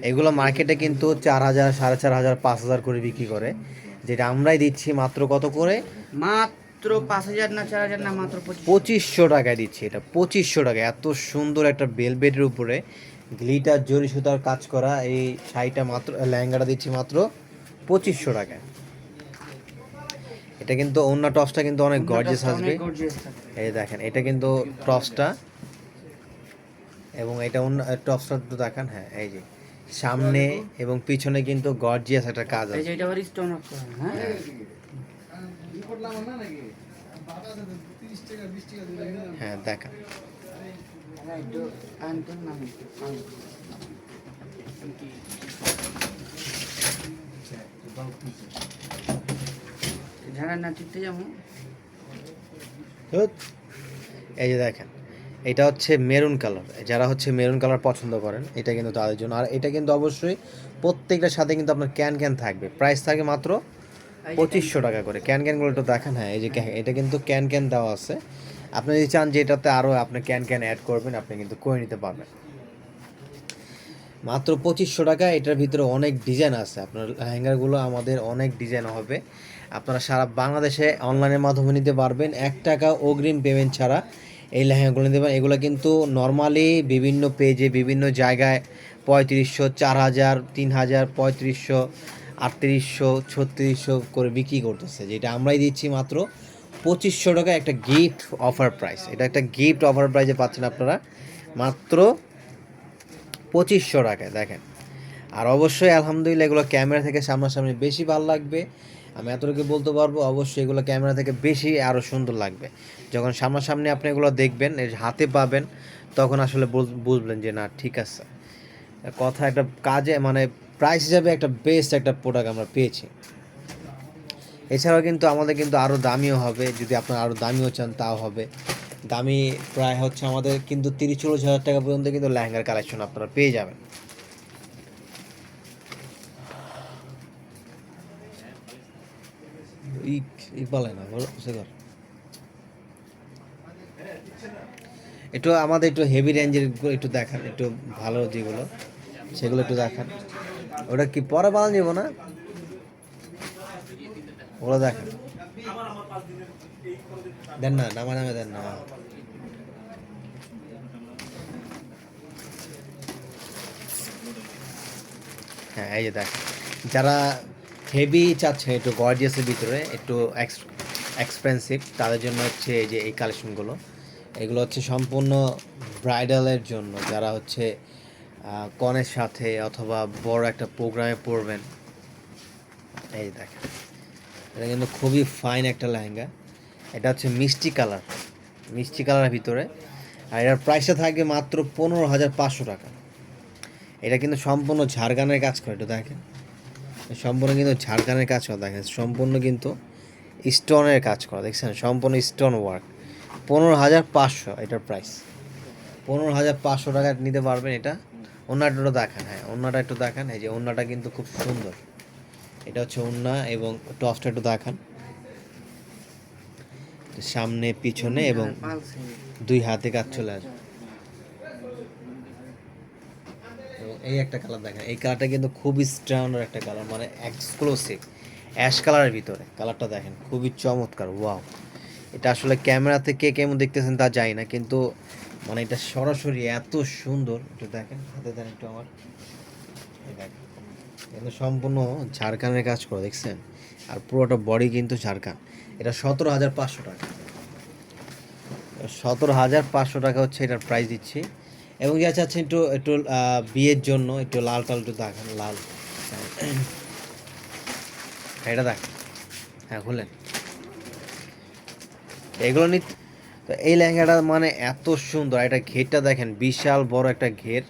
এগুলো মার্কেটে কিন্তু 4,000, 4,500, 5,000 করে বিক্রি করে, যেটা আমরাই দিচ্ছি মাত্র কত করে? মাত্র 5,000 না 4,000 না, মাত্র 2500। 2500 টাকায় দিচ্ছি এটা, 2500 টাকায়। এত সুন্দর একটা বেলভেটের উপরে গ্লিটার জরি সুতার কাজ করা এই শাড়িটা মাত্র, লেহেঙ্গাটা দিচ্ছি মাত্র 2500 টাকায়। এটা কিন্তু অন্য টপসটা কিন্তু অনেক গর্জিয়াস আসবে। এই দেখেন, এটা কিন্তু টপসটা, এবং এটা অন্য টপসটা তো দেখান। হ্যাঁ, এই যে সামনে এবং পিছনে কিন্তু গর্জিয়াস একটা কাজ এই আছে। যে এটা আবার স্টোন ওয়ার্ক করা, হ্যাঁ। হ্যাঁ দেখান। একটু আনতেন না ঝাড়া না টিপতে যাবো। ধুৎ। এই যে দেখেন, এটা হচ্ছে মেরুন কালার। যারা হচ্ছে মেরুন কালার পছন্দ করেন, এটা কিন্তু তাদের জন্য। আর এটা কিন্তু অবশ্যই প্রত্যেকটার সাথে কিন্তু আপনার ক্যান ক্যান থাকবে। প্রাইস থাকে মাত্র 2500 টাকা করে। ক্যান ক্যানগুলো একটু দেখেন। হ্যাঁ, এই যে এটা কিন্তু ক্যান ক্যান দেওয়া আছে। আপনি যদি চান যে এটাতে আরও আপনি ক্যান ক্যান অ্যাড করবেন, আপনি কিন্তু করে নিতে পারবেন। মাত্র 2500 টাকা। এটার ভিতরে অনেক ডিজাইন আছে। আপনার লেহেঙ্গাগুলো আমাদের অনেক ডিজাইন হবে। আপনারা সারা বাংলাদেশে অনলাইনের মাধ্যমে নিতে পারবেন, 1 টাকা অগ্রিম পেমেন্ট ছাড়া এই লেহেঙ্গাগুলো নিতে পারেন। এগুলো কিন্তু নর্মালি বিভিন্ন পেজে বিভিন্ন জায়গায় 3500, 4000, 3000, 3500, 3800, 3600 করে বিক্রি করতেছে, যেটা আমরাই দিচ্ছি মাত্র 2500 টাকা। একটা গিফট অফার প্রাইস, এটা একটা গিফট অফার প্রাইসে পাচ্ছেন আপনারা মাত্র 2500 টাকায়। দেখেন, আর অবশ্যই আলহামদুলিল্লাহ এগুলো ক্যামেরা থেকে সামনাসামনি বেশি ভালো লাগবে। আমি এতটুকু বলতে পারবো, অবশ্যই এগুলো ক্যামেরা থেকে বেশি আরও সুন্দর লাগবে। যখন সামনাসামনি আপনি এগুলো দেখবেন, হাতে পাবেন, তখন আসলে বুঝবেন যে না, ঠিক আছে, কথা একটা কাজে মানে প্রাইস হিসাবে একটা বেস্ট একটা প্রোডাক্ট আমরা পেয়েছি। এছাড়াও কিন্তু আমাদের কিন্তু আরও দামিও হবে, যদি আপনারা আরও দামিও চান তাও হবে। দামি প্রায় হচ্ছে আমাদের কিন্তু 30-40 হাজার টাকা পর্যন্ত কিন্তু লেহেঙ্গার কালেকশন আপনারা পেয়ে যাবেন। বলে না একটু আমাদের একটু হেভি রেঞ্জের একটু দেখান, একটু ভালো যেগুলো সেগুলো একটু দেখান। ওটা কি পরে বানানো যাবো না, ওগুলো দেখান। দেন না, নামা নামে দেন না। হ্যাঁ, এই যে দেখেন, যারা হেভি চাচ্ছে একটু গর্জিয়াসের ভিতরে, একটু এক্সপেন্সিভ, তাদের জন্য হচ্ছে এই যে এই কালেকশনগুলো। এগুলো হচ্ছে সম্পূর্ণ ব্রাইডালের জন্য, যারা হচ্ছে কনের সাথে অথবা বড় একটা প্রোগ্রামে পরবেন। এই দেখেন, এটা কিন্তু খুবই ফাইন একটা লেহেঙ্গা। এটা হচ্ছে মিষ্টি কালার, মিষ্টি কালারের ভিতরে। আর এটার প্রাইসটা থাকবে মাত্র 15,500 টাকা। এটা কিন্তু সম্পূর্ণ ঝাড়খানের কাজ করে, একটু দেখেন। সম্পূর্ণ কিন্তু ঝাড়খানের কাজ করা, দেখেন সম্পূর্ণ কিন্তু স্টোনের কাজ করা, দেখছেন, সম্পূর্ণ স্টোন ওয়ার্ক। 15,500 এটার প্রাইস। 15,500 টাকা নিতে পারবেন এটা। ওন্নাটা একটু দেখান। হ্যাঁ, ওন্নাটা একটু দেখান। এই যে ওন্নাটা কিন্তু খুব সুন্দর। এটা হচ্ছে ওন্না, এবং টপসটা একটু দেখান। সামনে পিছনে এবং দুই হাতে কাজ চলে আসবে। এবং এই একটা কালার দেখেন, এই কালারটা কিন্তু খুবই স্ট্যান্ডার্ড একটা কালার, মানে এক্সক্লুসিভ অ্যাশ কালারের ভিতরে। কালারটা দেখেন, খুবই চমৎকার, ওয়াও। এটা আসলে ক্যামেরা থেকে কেমন দেখতেছেন তা জানি না, কিন্তু মানে এটা সরাসরি এত সুন্দর। একটু দেখেন, হাতে দেন একটু আমার। এই দেখেন, কিন্তু সম্পূর্ণ ঝাড়খানের কাজ করে, দেখছেন। আর পুরোটা বডি কিন্তু ঝাড়খান। এটা 17,500 টাকা। 17,500 টাকা হচ্ছে এটার প্রাইস দিচ্ছি। এবং যা চাচ্ছেন একটু একটু বিয়ের জন্য একটু লাল টাল একটু দেখান, লাল। এটা দেখ। হ্যাঁ, খুলেন। এগুলো নিতে, তো এই লেহেঙ্গাটা মানে এত সুন্দর। এটা ঘেরটা দেখেন, বিশাল বড় একটা ঘের,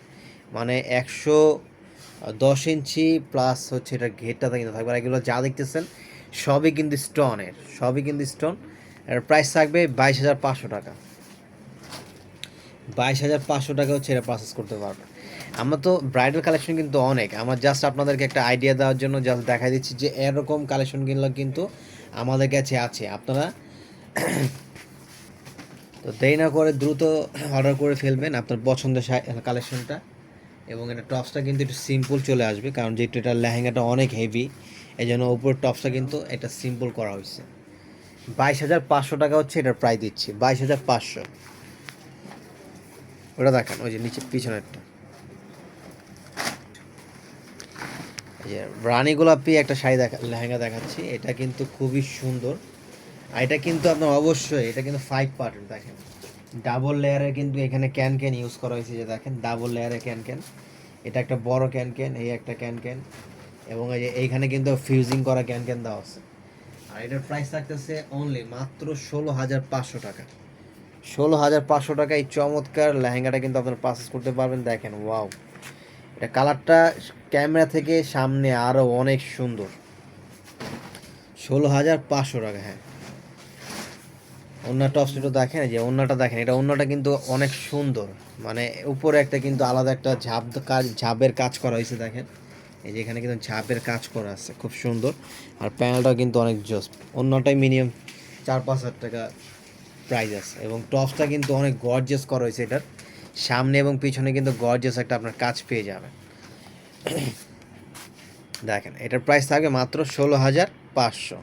মানে 110 ইঞ্চি প্লাস হচ্ছে এটা ঘেরটা কিন্তু থাকবে। আর এগুলো যা দেখতেছেন সবই কিন্তু স্টোনের, সবই কিন্তু স্টোন। এর প্রাইস থাকবে 22,500 টাকা। 22,500 টাকা হচ্ছে এটা পারচেস করতে পারবেন। আমরা তো ব্রাইডাল কালেকশন কিন্তু অনেক, আমার জাস্ট আপনাদেরকে একটা আইডিয়া দেওয়ার জন্য জাস্ট দেখাই দিচ্ছি যে এরকম কালেকশনগুলো কিন্তু আমাদের কাছে আছে। আপনারা তো দেরি না করে দ্রুত অর্ডার করে ফেলবেন আপনার পছন্দের কালেকশনটা। এবং এটা টপসটা কিন্তু একটু সিম্পল চলে আসবে, কারণ যেহেতু এটা লেহেঙ্গাটা অনেক হেভি, এই জন্য উপর টপসটা কিন্তু এটা সিম্পল করা হয়েছে। 22,500 টাকা হচ্ছে এটার প্রাইস দিচ্ছি, 22,500। ওটা দেখান, ওই যে নিচে পিছনেরটা, এই যে রানী গোলাপি একটা শাড়ি লেহেঙ্গা দেখাচ্ছি। এটা কিন্তু খুবই সুন্দর, আর এটা কিন্তু আপনার অবশ্যই, এটা কিন্তু 5 পার্টের দেখেন, ডাবল লেয়ারের কিন্তু এখানে ক্যান ক্যান ইউজ করা হয়েছে, যে দেখেন ডাবল লেয়ারের ক্যান ক্যান। এটা একটা বড় ক্যান ক্যান, এই একটা ক্যান ক্যান, এবং এই যে এইখানে কিন্তু ফিউজিং করা ক্যান ক্যান দেওয়া আছে। আর এটার প্রাইস থাকতেছে অনলি মাত্র 16,500 টাকা। 16,500 টাকা এই চমৎকার লেহেঙ্গাটা কিন্তু আপনারা পারচেস করতে পারবেন। দেখেন ওয়াও, এটা কালারটা ক্যামেরা থেকে সামনে আরও অনেক সুন্দর। 16,500 টাকা, হ্যাঁ। ওন্না টপস একটু দেখেন, এই যে ওন্নাটা দেখেন, এটা ওন্নাটা কিন্তু অনেক সুন্দর, মানে উপরে একটা কিন্তু আলাদা একটা ঝাবের কাজ করা হয়েছে দেখেন, এই যে এখানে কিন্তু ঝাবের কাজ করা আছে, খুব সুন্দর। আর প্যানেলটাও কিন্তু অনেক জোস। ওন্নাটাই মিনিমাম 4-5 হাজার টাকা প্রাইস আছে, এবং টপসটা কিন্তু অনেক গর্জিয়াস করা হয়েছে। এটার সামনে এবং পিছনে কিন্তু গর্জিয়াস একটা আপনার কাজ পেয়ে যাবেন। দেখেন এটার প্রাইস থাকবে মাত্র 16,500।